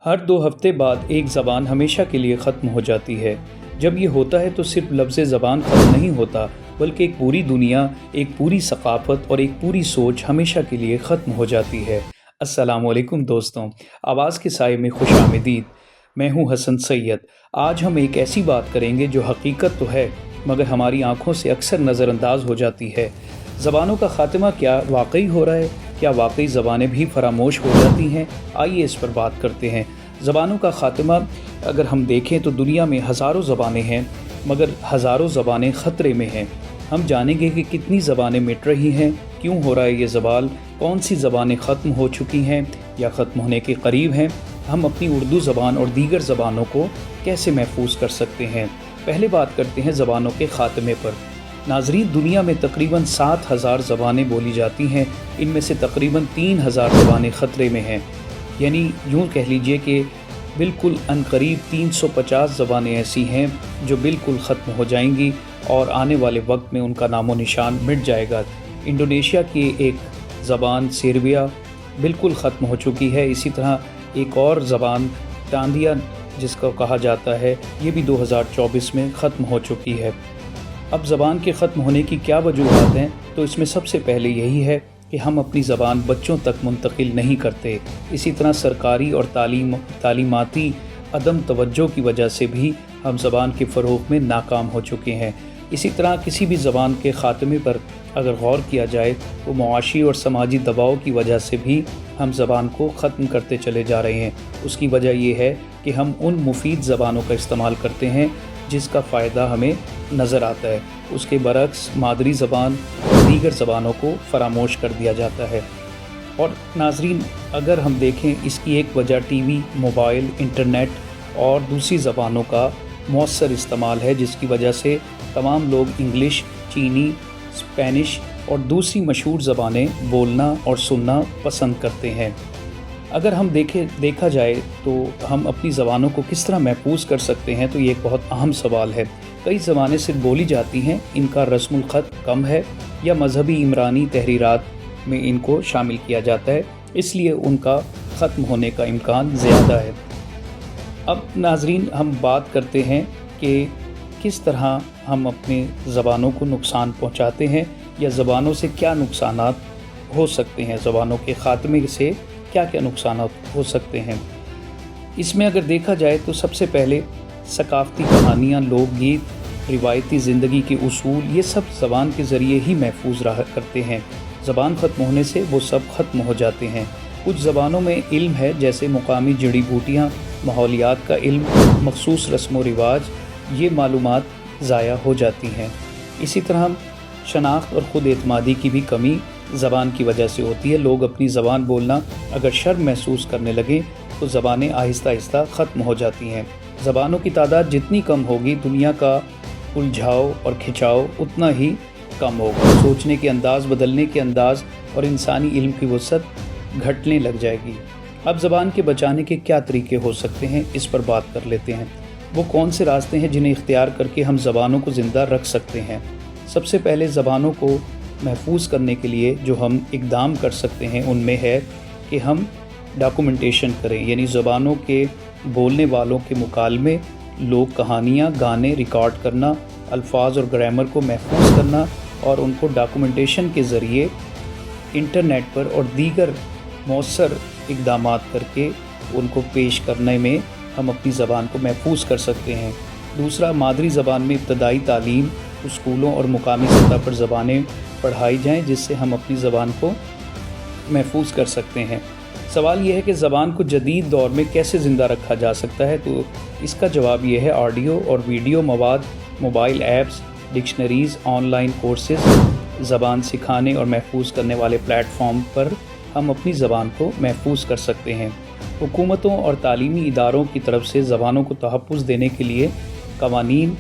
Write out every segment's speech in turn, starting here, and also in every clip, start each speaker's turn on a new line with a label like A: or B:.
A: ہر 2 ہفتے بعد ایک زبان ہمیشہ کے لیے ختم ہو جاتی ہے۔ جب یہ ہوتا ہے تو صرف لفظ زبان ختم نہیں ہوتا، بلکہ ایک پوری دنیا، ایک پوری ثقافت اور ایک پوری سوچ ہمیشہ کے لیے ختم ہو جاتی ہے۔ السلام علیکم دوستوں، آواز کے سائے میں خوش آمدید۔ میں ہوں حسن سید۔ آج ہم ایک ایسی بات کریں گے جو حقیقت تو ہے مگر ہماری آنکھوں سے اکثر نظر انداز ہو جاتی ہے۔ زبانوں کا خاتمہ کیا واقعی ہو رہا ہے؟ کیا واقعی زبانیں بھی فراموش ہو جاتی ہیں؟ آئیے اس پر بات کرتے ہیں۔ زبانوں کا خاتمہ اگر ہم دیکھیں تو دنیا میں ہزاروں زبانیں ہیں، مگر ہزاروں زبانیں خطرے میں ہیں۔ ہم جانیں گے کہ کتنی زبانیں مٹ رہی ہیں، کیوں ہو رہا ہے یہ زوال، کون سی زبانیں ختم ہو چکی ہیں یا ختم ہونے کے قریب ہیں۔ ہم اپنی اردو زبان اور دیگر زبانوں کو کیسے محفوظ کر سکتے ہیں؟ پہلے بات کرتے ہیں زبانوں کے خاتمے پر۔ ناظرین، دنیا میں تقریباً 7,000 زبانیں بولی جاتی ہیں، ان میں سے تقریباً 3,000 زبانیں خطرے میں ہیں، یعنی یوں کہہ لیجئے کہ بالکل عنقریب 350 زبانیں ایسی ہیں جو بالکل ختم ہو جائیں گی اور آنے والے وقت میں ان کا نام و نشان مٹ جائے گا۔ انڈونیشیا کی ایک زبان سیربیا بالکل ختم ہو چکی ہے، اسی طرح ایک اور زبان ٹاندیا جس کو کہا جاتا ہے، یہ بھی 2024 میں ختم ہو چکی ہے۔ اب زبان کے ختم ہونے کی کیا وجوہات ہیں؟ تو اس میں سب سے پہلے یہی ہے کہ ہم اپنی زبان بچوں تک منتقل نہیں کرتے۔ اسی طرح سرکاری اور تعلیماتی عدم توجہ کی وجہ سے بھی ہم زبان کے فروغ میں ناکام ہو چکے ہیں۔ اسی طرح کسی بھی زبان کے خاتمے پر اگر غور کیا جائے تو معاشی اور سماجی دباؤ کی وجہ سے بھی ہم زبان کو ختم کرتے چلے جا رہے ہیں۔ اس کی وجہ یہ ہے کہ ہم ان مفید زبانوں کا استعمال کرتے ہیں جس کا فائدہ ہمیں نظر آتا ہے، اس کے برعکس مادری زبان اور دیگر زبانوں کو فراموش کر دیا جاتا ہے۔ اور ناظرین، اگر ہم دیکھیں اس کی ایک وجہ ٹی وی، موبائل، انٹرنیٹ اور دوسری زبانوں کا مؤثر استعمال ہے، جس کی وجہ سے تمام لوگ انگلش، چینی، اسپینش اور دوسری مشہور زبانیں بولنا اور سننا پسند کرتے ہیں۔ اگر ہم دیکھا جائے تو ہم اپنی زبانوں کو کس طرح محفوظ کر سکتے ہیں، تو یہ ایک بہت اہم سوال ہے۔ کئی زبانیں صرف بولی جاتی ہیں، ان کا رسم الخط کم ہے یا مذہبی عمرانی تحریرات میں ان کو شامل کیا جاتا ہے، اس لیے ان کا ختم ہونے کا امکان زیادہ ہے۔ اب ناظرین، ہم بات کرتے ہیں کہ کس طرح ہم اپنے زبانوں کو نقصان پہنچاتے ہیں یا زبانوں سے کیا نقصانات ہو سکتے ہیں، زبانوں کے خاتمے سے کیا کیا نقصانات ہو سکتے ہیں۔ اس میں اگر دیکھا جائے تو سب سے پہلے ثقافتی کہانیاں، لوک گیت، روایتی زندگی کے اصول، یہ سب زبان کے ذریعے ہی محفوظ رہا کرتے ہیں۔ زبان ختم ہونے سے وہ سب ختم ہو جاتے ہیں۔ کچھ زبانوں میں علم ہے، جیسے مقامی جڑی بوٹیاں، ماحولیات کا علم، مخصوص رسم و رواج، یہ معلومات ضائع ہو جاتی ہیں۔ اسی طرح شناخت اور خود اعتمادی کی بھی کمی زبان کی وجہ سے ہوتی ہے۔ لوگ اپنی زبان بولنا اگر شرم محسوس کرنے لگیں تو زبانیں آہستہ آہستہ ختم ہو جاتی ہیں۔ زبانوں کی تعداد جتنی کم ہوگی، دنیا کا الجھاؤ اور کھنچاؤ اتنا ہی کم ہوگا۔ سوچنے کے انداز، بدلنے کے انداز اور انسانی علم کی وسعت گھٹنے لگ جائے گی۔ اب زبان کے بچانے کے کیا طریقے ہو سکتے ہیں، اس پر بات کر لیتے ہیں۔ وہ کون سے راستے ہیں جنہیں اختیار کر کے ہم زبانوں کو زندہ رکھ سکتے ہیں؟ سب سے پہلے زبانوں کو محفوظ کرنے کے لیے جو ہم اقدام کر سکتے ہیں ان میں ہے کہ ہم ڈاکومنٹیشن کریں، یعنی زبانوں کے بولنے والوں کے مکالمے، لوک کہانیاں، گانے ریکارڈ کرنا، الفاظ اور گرامر کو محفوظ کرنا اور ان کو ڈاکومنٹیشن کے ذریعے انٹرنیٹ پر اور دیگر مؤثر اقدامات کر کے ان کو پیش کرنے میں ہم اپنی زبان کو محفوظ کر سکتے ہیں۔ دوسرا، مادری زبان میں ابتدائی تعلیم، اسکولوں اور مقامی سطح پر زبانیں پڑھائی جائیں، جس سے ہم اپنی زبان کو محفوظ کر سکتے ہیں۔ سوال یہ ہے کہ زبان کو جدید دور میں کیسے زندہ رکھا جا سکتا ہے، تو اس کا جواب یہ ہے آڈیو اور ویڈیو مواد، mobile apps, dictionaries, on line courses, زبان سکھانے اور محفوظ کرنے والے پلیٹ فارم پر ہم اپنی زبان کو محفوظ کر سکتے ہیں۔ حکومتوں اور تعلیمی اداروں کی طرف سے زبانوں کو تحفظ دینے کے لیے قوانین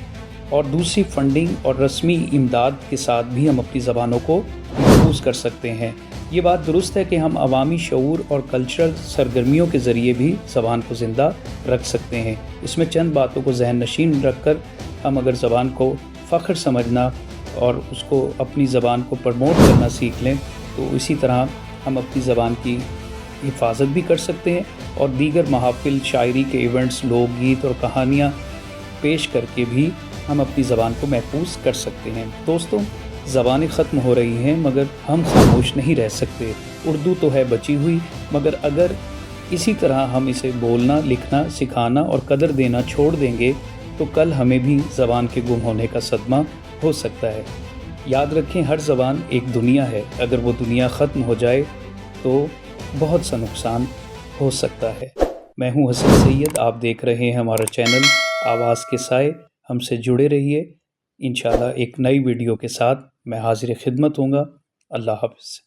A: اور دوسری فنڈنگ اور رسمی امداد کے ساتھ بھی ہم اپنی زبانوں کو محفوظ کر سکتے ہیں۔ یہ بات درست ہے کہ ہم عوامی شعور اور کلچرل سرگرمیوں کے ذریعے بھی زبان کو زندہ رکھ سکتے ہیں۔ اس میں چند باتوں کو ذہن نشین رکھ کر ہم اگر زبان کو فخر سمجھنا اور اس کو اپنی زبان کو پروموٹ کرنا سیکھ لیں تو اسی طرح ہم اپنی زبان کی حفاظت بھی کر سکتے ہیں اور دیگر محافل شاعری کے ایونٹس، لوک گیت اور کہانیاں پیش کر کے بھی ہم اپنی زبان کو محفوظ کر سکتے ہیں۔ دوستوں، زبانیں ختم ہو رہی ہیں مگر ہم خاموش نہیں رہ سکتے۔ اردو تو ہے بچی ہوئی، مگر اگر اسی طرح ہم اسے بولنا، لکھنا، سکھانا اور قدر دینا چھوڑ دیں گے تو کل ہمیں بھی زبان کے گم ہونے کا صدمہ ہو سکتا ہے۔ یاد رکھیں، ہر زبان ایک دنیا ہے، اگر وہ دنیا ختم ہو جائے تو بہت سا نقصان ہو سکتا ہے۔ میں ہوں حسن سید، آپ دیکھ رہے ہیں ہمارا چینل آواز کے سائے۔ ہم سے جڑے رہیے، انشاءاللہ ایک نئی ویڈیو کے ساتھ میں حاضر خدمت ہوں گا۔ اللہ حافظ۔